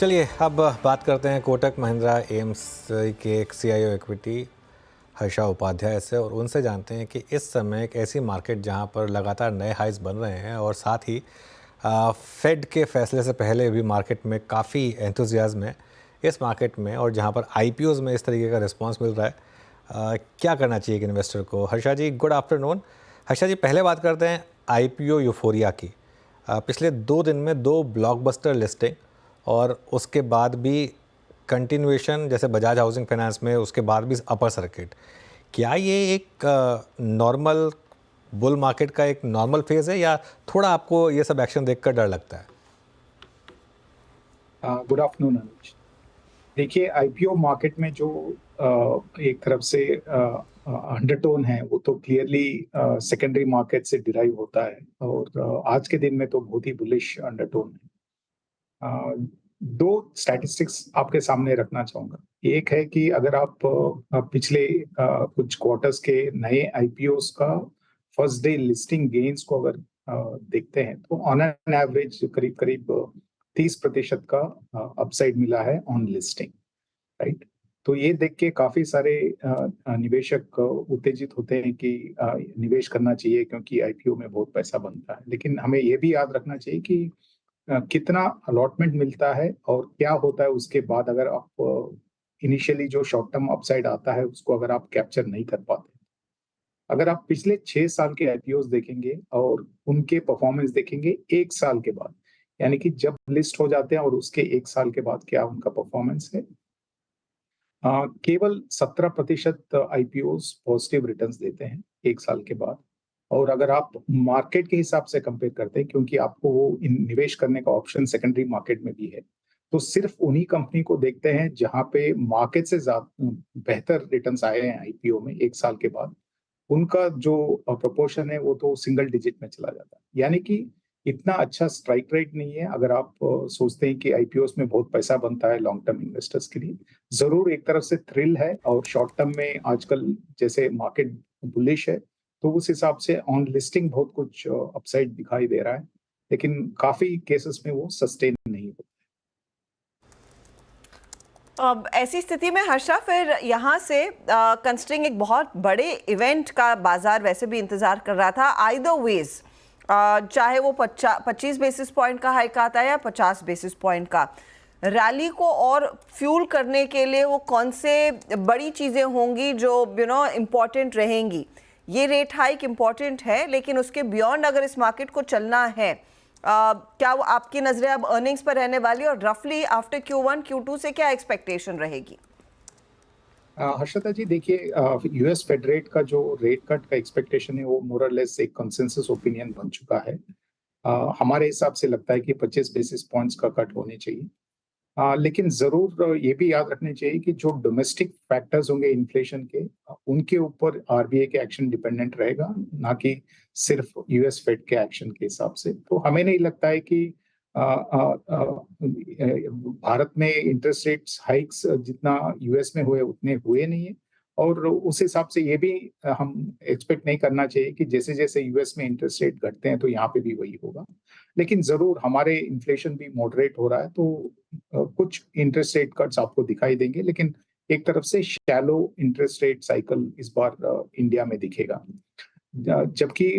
चलिए अब बात करते हैं कोटक महिंद्रा एम्स के एक सीईओ इक्विटी हर्षा उपाध्याय से, और उनसे जानते हैं कि इस समय एक ऐसी मार्केट जहां पर लगातार नए हाइज बन रहे हैं और साथ ही फेड के फैसले से पहले भी मार्केट में काफ़ी एंथुजियाज्म है इस मार्केट में, और जहां पर आईपीओज में इस तरीके का रिस्पांस मिल रहा है, क्या करना चाहिए एक इन्वेस्टर को। हर्षा जी, गुड आफ्टरनून। हर्षा जी, पहले बात करते हैं आईपीओ यूफोरिया की। पिछले 2 दिन में 2 ब्लॉकबस्टर लिस्टिंग और उसके बाद भी कंटिन्यूएशन, जैसे बजाज हाउसिंग फाइनेंस में, उसके बाद भी अपर सर्किट। क्या ये एक नॉर्मल बुल मार्केट का एक नॉर्मल फेज है, या थोड़ा आपको ये सब एक्शन देखकर डर लगता है? गुड आफ्टरनून अनुज। देखिए, आईपीओ मार्केट में जो एक तरफ से अंडरटोन है वो तो क्लियरली सेकेंडरी मार्केट से डिराइव होता है, और आज के दिन में तो बहुत ही बुलिश अंडरटोन है। दो स्टैटिस्टिक्स आपके सामने रखना चाहूंगा। एक है कि अगर आप पिछले कुछ क्वार्टर्स के नए आईपीओस का फर्स्ट डे लिस्टिंग गेन्स को अगर देखते हैं तो ऑन एन एवरेज करीब करीब 30% का अपसाइड मिला है ऑन लिस्टिंग, राइट। तो ये देख के काफी सारे निवेशक उत्तेजित होते हैं कि निवेश करना चाहिए क्योंकि आईपीओ में बहुत पैसा बनता है। लेकिन हमें ये भी याद रखना चाहिए कि कितना अलॉटमेंट मिलता है और क्या होता है उसके बाद, अगर आप इनिशियली जो शॉर्ट टर्म अपसाइड आता है उसको अगर आप कैप्चर नहीं कर पाते। अगर आप पिछले 6 साल के आईपीओस देखेंगे और उनके परफॉर्मेंस देखेंगे 1 साल के बाद, यानी कि जब लिस्ट हो जाते हैं और उसके 1 साल के बाद क्या उनका परफॉर्मेंस है, केवल 17% आईपीओस पॉजिटिव रिटर्न्स देते हैं 1 साल के बाद। और अगर आप मार्केट के हिसाब से कंपेयर करते हैं, क्योंकि आपको वो निवेश करने का ऑप्शन सेकेंडरी मार्केट में भी है, तो सिर्फ उन्हीं कंपनी को देखते हैं जहां पे मार्केट से ज्यादा बेहतर रिटर्न्स आए हैं आईपीओ में 1 साल के बाद। उनका जो प्रोपोर्शन है वो तो सिंगल डिजिट में चला जाता है। यानी कि इतना अच्छा स्ट्राइक रेट नहीं है। अगर आप सोचते हैं कि आईपीओस में बहुत पैसा बनता है लॉन्ग टर्म इन्वेस्टर्स के लिए, जरूर एक तरफ से थ्रिल है, और शॉर्ट टर्म में आजकल जैसे मार्केट बुलिश है तो उस हिसाब से ऑन लिस्टिंग बहुत कुछ अपसाइड दिखाई दे रहा है, लेकिन काफी केसेस में वो सस्टेन नहीं होता। अब ऐसी स्थिति में हर्षा, फिर यहाँ से कंसिडरिंग एक बहुत बड़े इवेंट का बाजार वैसे भी इंतजार कर रहा था, आइदर वेज, चाहे वो 25 बेसिस पॉइंट का हाइक आता है या 50 बेसिस पॉइंट का, रैली को और फ्यूल करने के लिए वो कौन से बड़ी चीज़ें होंगी जो इम्पॉर्टेंट रहेंगी? ये रेट हाइक इम्पॉर्टेंट है, लेकिन उसके बियॉन्ड अगर इस मार्केट को चलना है, क्या वो आपकी नजरें अब अर्निंग्स पर रहने वाली, और रफली आफ्टर Q1 Q2 से क्या एक्सपेक्टेशन रहेगी? हर्षदा जी, देखिए, यूएस फेड रेट का जो रेट कट का एक्सपेक्टेशन है वो मोर और लेस एक कंसेंसस ओपिनियन बन चुका है। हमारे हिसाब से लगता है कि 25 बेसिस पॉइंट्स का कट होने चाहिए। लेकिन जरूर ये भी याद रखने चाहिए कि जो डोमेस्टिक फैक्टर्स होंगे इन्फ्लेशन के, उनके ऊपर आरबीआई के एक्शन डिपेंडेंट रहेगा, ना कि सिर्फ यूएस फेड के एक्शन के हिसाब से। तो हमें नहीं लगता है कि भारत में इंटरेस्ट रेट्स हाइक्स जितना यूएस में हुए उतने हुए नहीं है, और उस हिसाब से ये भी हम एक्सपेक्ट नहीं करना चाहिए कि जैसे जैसे यूएस में इंटरेस्ट रेट घटते हैं तो यहाँ पे भी वही होगा। लेकिन जरूर हमारे इन्फ्लेशन भी मॉडरेट हो रहा है, तो कुछ इंटरेस्ट रेट कट्स आपको दिखाई देंगे, लेकिन एक तरफ से शैलो इंटरेस्ट रेट साइकिल इस बार इंडिया में दिखेगा। जबकि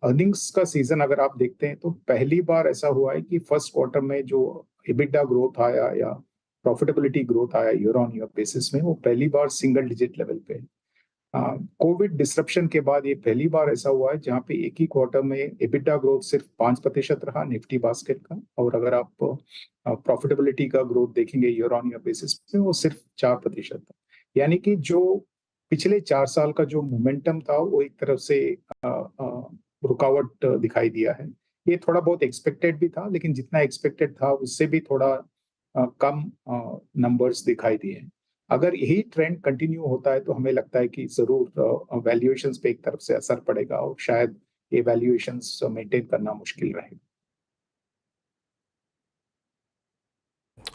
अर्निंग्स का सीजन अगर आप देखते हैं तो पहली बार ऐसा हुआ है कि फर्स्ट क्वार्टर में जो EBITDA ग्रोथ आया या प्रॉफिटेबिलिटी ग्रोथ आया ईयर ऑन ईयर बेसिस में, वो पहली बार सिंगल डिजिट लेवल पे। कोविड डिसरप्शन के बाद ये पहली बार ऐसा हुआ है जहां पे एक ही क्वार्टर में EBITDA ग्रोथ सिर्फ 5% रहा निफ्टी बास्केट का, और अगर आप प्रॉफिटेबिलिटी का ग्रोथ देखेंगे ईयर ऑन ईयर बेसिस पे वो सिर्फ 4% था। यानी कि जो पिछले 4 साल का जो मोमेंटम था वो एक तरफ से रुकावट दिखाई दिया है। ये थोड़ा बहुत एक्सपेक्टेड भी था, लेकिन जितना एक्सपेक्टेड था उससे भी थोड़ा कम नंबर्स दिखाई दिए। अगर यही ट्रेंड कंटिन्यू होता है तो हमें लगता है कि जरूर वैल्यूएशंस पे एक तरफ से असर पड़ेगा, और शायद ये वैल्यूएशंस मेंटेन करना मुश्किल रहेगा।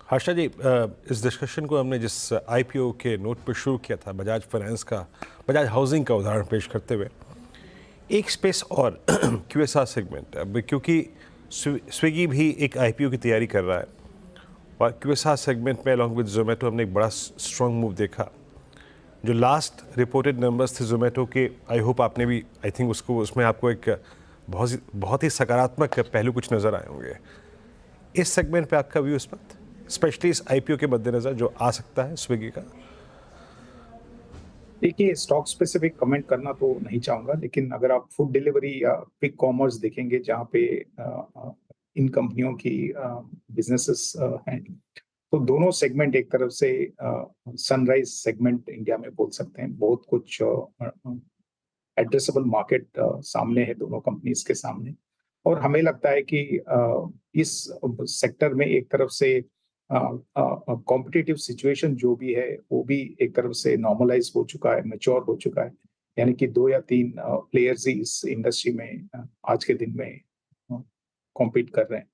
हर्षा जी, इस डिस्कशन को हमने जिस आईपीओ के नोट पर शुरू किया था, बजाज फाइनेंस का, बजाज हाउसिंग का उदाहरण पेश करते हुए, एक स्पेस और QSR सेगमेंट, अब क्योंकि स्विगी भी एक आईपीओ की तैयारी कर रहा है, और QSR सेगमेंट में अलॉन्ग विद जोमेटो हमने एक बड़ा स्ट्रॉन्ग मूव देखा। जो लास्ट रिपोर्टेड नंबर्स थे जोमेटो के, आई होप आपने भी आई थिंक उसमें आपको एक बहुत ही सकारात्मक पहलू कुछ नज़र आए होंगे। इस सेगमेंट पे आपका व्यू इस वक्त, स्पेशली इस IPO के मद्देनज़र जो आ सकता है स्विगी का? देखिए, स्टॉक स्पेसिफिक कमेंट करना तो नहीं चाहूंगा, लेकिन अगर आप फूड डिलीवरी या क्विक कॉमर्स देखेंगे जहाँ पे इन कंपनियों की बिजनेसेस हैं, तो दोनों सेगमेंट एक तरफ से सनराइज सेगमेंट इंडिया में बोल सकते हैं। बहुत कुछ एड्रेसेबल मार्केट सामने है दोनों कंपनीज के सामने, और हमें लगता है कि इस सेक्टर में एक तरफ से कॉम्पिटिटिव सिचुएशन जो भी है वो भी एक तरफ से नॉर्मलाइज हो चुका है, मैच्योर हो चुका है। यानी कि 2 या 3 प्लेयर्स ही इस इंडस्ट्री में आज के दिन में कॉम्पीट कर रहे हैं।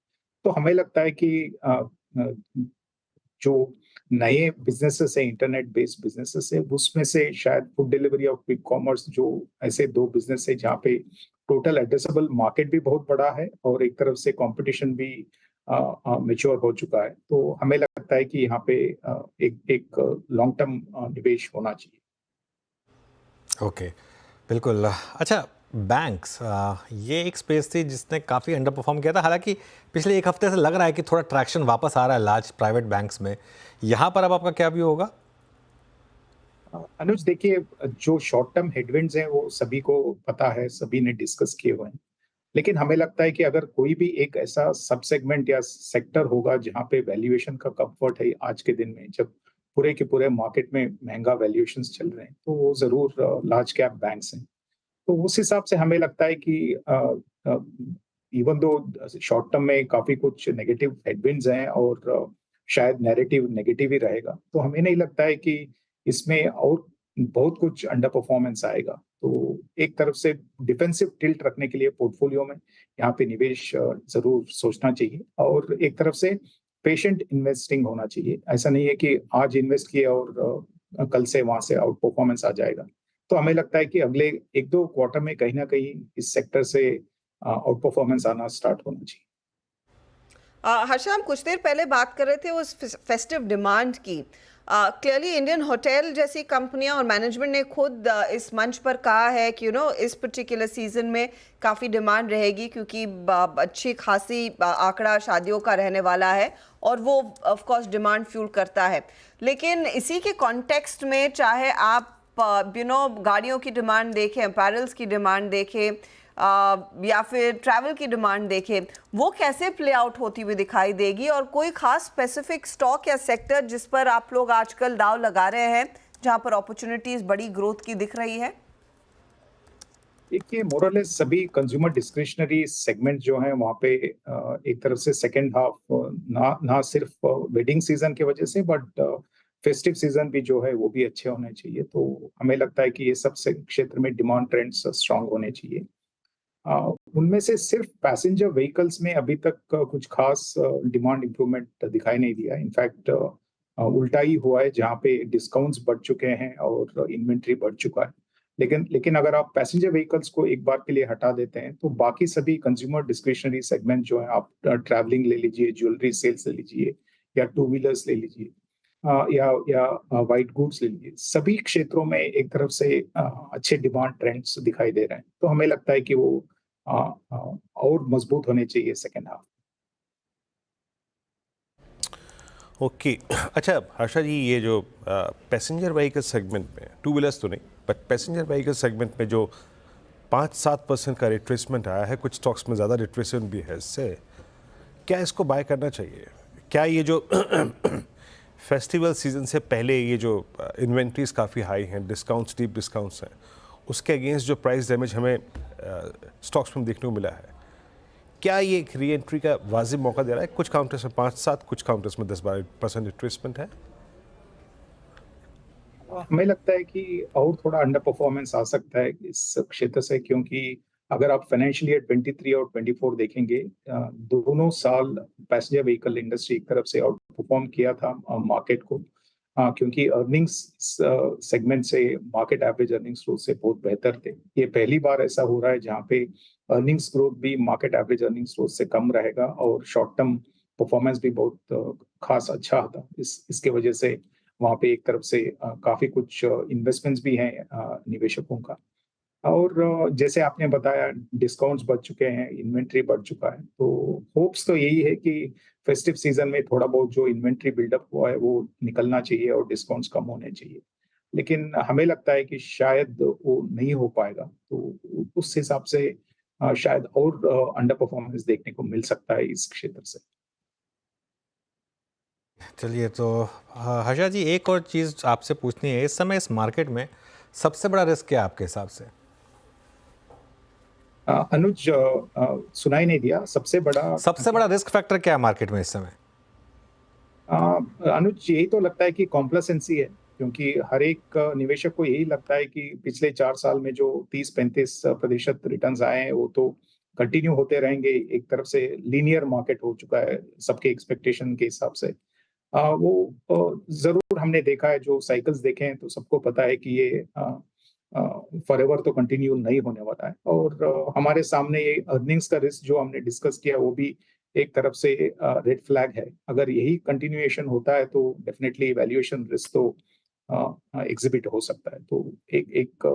तो हमें लगता है कि जो नए बिजनेसेस है, इंटरनेट बेस्ड बिजनेसेस है, उसमें से शायद फूड डिलीवरी और क्विक कॉमर्स जो ऐसे 2 बिजनेस है जहाँ पे टोटल एड्रेसेबल मार्केट भी बहुत बड़ा है और एक तरफ से कंपटीशन भी मैच्योर हो चुका है। तो हमें लगता है कि यहाँ पे एक लॉन्ग टर्म निवेश होना चाहिए। ओके, बिल्कुल। अच्छा, बैंक्स, ये एक स्पेस थी जिसने काफ़ी अंडर परफॉर्म किया था। हालांकि पिछले 1 हफ्ते से लग रहा है कि थोड़ा ट्रैक्शन वापस आ रहा है लार्ज प्राइवेट बैंक्स में। यहाँ पर अब आपका क्या व्यू होगा? अनुज, देखिए, जो शॉर्ट टर्म हेडविंड्स हैं वो सभी को पता है, सभी ने डिस्कस किए हुए हैं। लेकिन हमें लगता है कि अगर कोई भी एक ऐसा सब सेगमेंट या सेक्टर होगा जहाँ पे वैल्यूएशन का कंफर्ट है आज के दिन में, जब पूरे के पूरे मार्केट में महंगा वैल्यूएशंस चल रहे हैं, तो वो जरूर लार्ज कैप बैंक्स हैं। तो उस हिसाब से हमें लगता है कि इवन दो शॉर्ट टर्म में काफी कुछ नेगेटिव हेडविंड्स हैं और शायद नैरेटिव नेगेटिव ही रहेगा, तो हमें नहीं लगता है कि इसमें और बहुत कुछ अंडर परफॉर्मेंस आएगा। तो एक तरफ से डिफेंसिव टिल्ट रखने के लिए पोर्टफोलियो में यहाँ पे निवेश जरूर सोचना चाहिए, और एक तरफ से पेशेंट इन्वेस्टिंग होना चाहिए। ऐसा नहीं है कि आज इन्वेस्ट किए और कल से वहां से आउट परफॉर्मेंस आ जाएगा। तो हमें लगता है कि अगले 1-2 क्वार्टर में कहीं ना कहीं इस सेक्टर से आउट परफॉर्मेंस आना स्टार्ट होना चाहिए। हर्षा, हम कुछ देर पहले बात कर रहे थे उस फेस्टिव डिमांड की। क्लियरली इंडियन होटल जैसी कंपनियां और मैनेजमेंट ने खुद इस मंच पर कहा है कि इस पर्टिकुलर सीजन में काफ़ी डिमांड रहेगी, क्योंकि अच्छी खासी आंकड़ा शादियों का रहने वाला है और वो ऑफ कोर्स डिमांड फ्यूल करता है। लेकिन इसी के कॉन्टेक्स्ट में चाहे आप गाड़ियों की डिमांड देखें, अपैरल्स की डिमांड देखें, या फिर ट्रैवल की डिमांड देखें, वो कैसे प्ले आउट होती हुई दिखाई देगी? और कोई खास स्पेसिफिक स्टॉक या सेक्टर जिस पर आप लोग आजकल दाव लगा रहे हैं, जहां पर अपॉर्चुनिटीज बड़ी ग्रोथ की दिख रही है? देखिए, मोरलेस सभी कंज्यूमर डिस्क्रिशनरी सेगमेंट जो है वहाँ पे एक तरफ से सेकेंड हाफ ना सिर्फ वेडिंग सीजन की वजह से, बट फेस्टिव सीजन भी जो है वो भी अच्छे होने चाहिए। तो हमें लगता है कि ये सब क्षेत्र में डिमांड ट्रेंड्स स्ट्रांग होने चाहिए। उनमें से सिर्फ पैसेंजर व्हीकल्स में अभी तक कुछ खास डिमांड इंप्रूवमेंट दिखाई नहीं दिया। इनफैक्ट उल्टा ही हुआ है, जहाँ पे डिस्काउंट्स बढ़ चुके हैं और इन्वेंट्री बढ़ चुका है। लेकिन अगर आप पैसेंजर व्हीकल्स को एक बार के लिए हटा देते हैं तो बाकी सभी कंज्यूमर डिस्क्रिशनरी सेगमेंट जो है, आप ट्रैवलिंग ले लीजिए, ज्वेलरी सेल्स ले लीजिए, या 2 व्हीलर्स ले लीजिए, या वाइट गुड्स ले लीजिए, सभी क्षेत्रों में एक तरफ से अच्छे डिमांड ट्रेंड्स दिखाई दे रहे हैं। तो हमें लगता है कि वो और मजबूत होने चाहिए सेकेंड हाफ। ओके, अच्छा हर्षा जी, ये जो पैसेंजर व्हीकल सेगमेंट में, 2 व्हीलर्स तो नहीं बट पैसेंजर व्हीकल सेगमेंट में जो 5-7% का रिट्रेसमेंट आया है, कुछ स्टॉक्स में ज़्यादा रिट्रेसमेंट भी है, इससे क्या इसको बाय करना चाहिए? क्या ये जो फेस्टिवल सीजन से पहले ये जो इन्वेंट्रीज काफ़ी हाई हैं, डिस्काउंट्स, डीप डिस्काउंट्स हैं, उसके अगेंस्ट जो प्राइस डैमेज हमें स्टॉक्स में देखने को मिला है, क्या ये एक री एंट्री का वाजिब मौका दे रहा है? कुछ काउंटर्स में 5-7, कुछ काउंटर्स में 10-12% रिट्रेसमेंट है। हमें लगता है कि और थोड़ा अंडर परफॉर्मेंस आ सकता है इस क्षेत्र से, क्योंकि अगर आप फाइनेंशियल ईयर 23 और 24 देखेंगे, दोनों साल पैसेंजर व्हीकल इंडस्ट्री एक तरफ से आउट परफॉर्म किया था मार्केट को, क्योंकि अर्निंग्स सेगमेंट से मार्केट एवरेज अर्निंग्स ग्रोथ से बहुत बेहतर थे। ये पहली बार ऐसा हो रहा है जहाँ पे अर्निंग्स ग्रोथ भी मार्केट एवरेज अर्निंग्स ग्रोथ से कम रहेगा और शॉर्ट टर्म परफॉर्मेंस भी बहुत खास अच्छा था। इसके वजह से वहाँ पे एक तरफ से काफ़ी कुछ इन्वेस्टमेंट्स भी हैं निवेशकों का। और जैसे आपने बताया डिस्काउंट्स बढ़ चुके हैं, इन्वेंट्री बढ़ चुका है, तो होप्स तो यही है कि फेस्टिव सीज़न में थोड़ा बहुत जो इन्वेंट्री बिल्डअप हुआ है वो निकलना चाहिए और डिस्काउंट्स कम होने चाहिए। लेकिन हमें लगता है कि शायद वो नहीं हो पाएगा, तो उस हिसाब से शायद और अंडर परफॉर्मेंस देखने को मिल सकता है इस क्षेत्र से। चलिए तो हर्षा जी, एक और चीज़ आपसे पूछनी है, इस समय इस मार्केट में सबसे बड़ा रिस्क क्या है आपके हिसाब से? अनुज, सुनाई नहीं दिया। सबसे बड़ा रिस्क फैक्टर क्या है मार्केट में इस समय? अनुज, यही तो लगता है कि कॉम्प्लेसेंसी है, क्योंकि हर एक निवेशक को यही लगता है कि पिछले 4 साल में जो 30-35% रिटर्न्स आए हैं वो तो कंटिन्यू होते रहेंगे। एक तरफ से लीनियर मार्केट हो चुका है सबके एक्सपेक्टेशन के हिसाब से। जरूर हमने देखा है, जो साइकिल्स देखे हैं तो सबको पता है कि ये फॉरएवर तो कंटिन्यू नहीं होने वाला है। और हमारे सामने ये अर्निंग्स का रिस्क जो हमने डिस्कस किया वो भी एक तरफ से रेड फ्लैग है। अगर यही कंटिन्यूएशन होता है तो डेफिनेटली वैल्यूएशन रिस्क तो एग्जिबिट हो सकता है। तो एक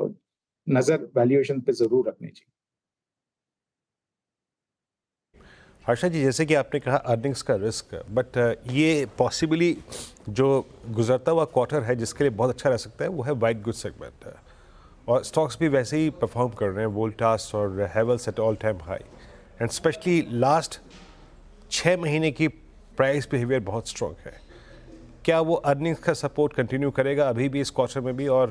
नजर वैल्यूएशन पे जरूर रखनी चाहिए। हर्षा जी, जैसे कि आपने कहा अर्निंग्स का रिस्क, बट ये पॉसिबली जो गुजरता हुआ क्वार्टर है जिसके लिए बहुत अच्छा रह सकता है वो है वाइट गुड सेगमेंट, और स्टॉक्स भी वैसे ही परफॉर्म कर रहे हैं, वोल्टास और Havells at all time high, and specially last 6 महीने की प्राइस बिहेवियर बहुत स्ट्रॉन्ग है। क्या वो अर्निंग्स का सपोर्ट कंटिन्यू करेगा अभी भी इस क्वार्टर में भी? और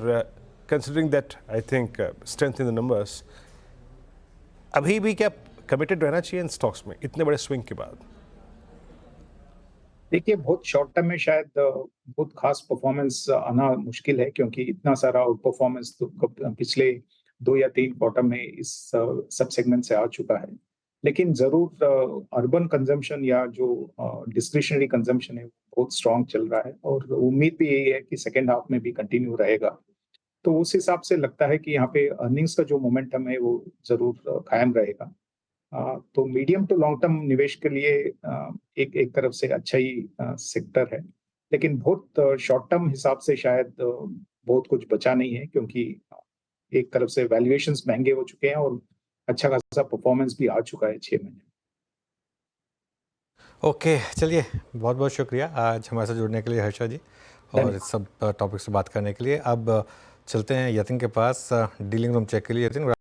considering that I think strength in the numbers, अभी भी क्या कमिटेड रहना चाहिए इन स्टॉक्स में इतने बड़े स्विंग के बाद? देखिए, बहुत शॉर्ट टर्म में शायद बहुत खास परफॉर्मेंस आना मुश्किल है, क्योंकि इतना सारा आउट परफॉर्मेंस तो पिछले 2 या 3 क्वार्टर में इस सब सेगमेंट से आ चुका है। लेकिन जरूर अर्बन कंजम्पशन या जो डिस्क्रिशनरी कंजम्पशन है बहुत स्ट्रांग चल रहा है, और उम्मीद भी यही है कि सेकेंड हाफ में भी कंटिन्यू रहेगा। तो उस हिसाब से लगता है कि यहाँ पे अर्निंग्स का जो मोमेंटम है वो जरूर कायम रहेगा। तो मीडियम टू लॉन्ग टर्म निवेश के लिए एक तरफ से अच्छा ही सेक्टर है। लेकिन बहुत शॉर्ट टर्म हिसाब से शायद बहुत कुछ बचा नहीं है, क्योंकि एक तरफ से वैल्यूएशंस महंगे हो चुके हैं और अच्छा खासा परफॉर्मेंस भी आ चुका है 6 महीने। ओके, चलिए बहुत बहुत शुक्रिया आज हमारे साथ जुड़ने के लिए हर्षा जी, और इस सब टॉपिक से बात करने के लिए। अब चलते हैं यतिन के पास डीलिंग रूम चेक के लिए। यतिन,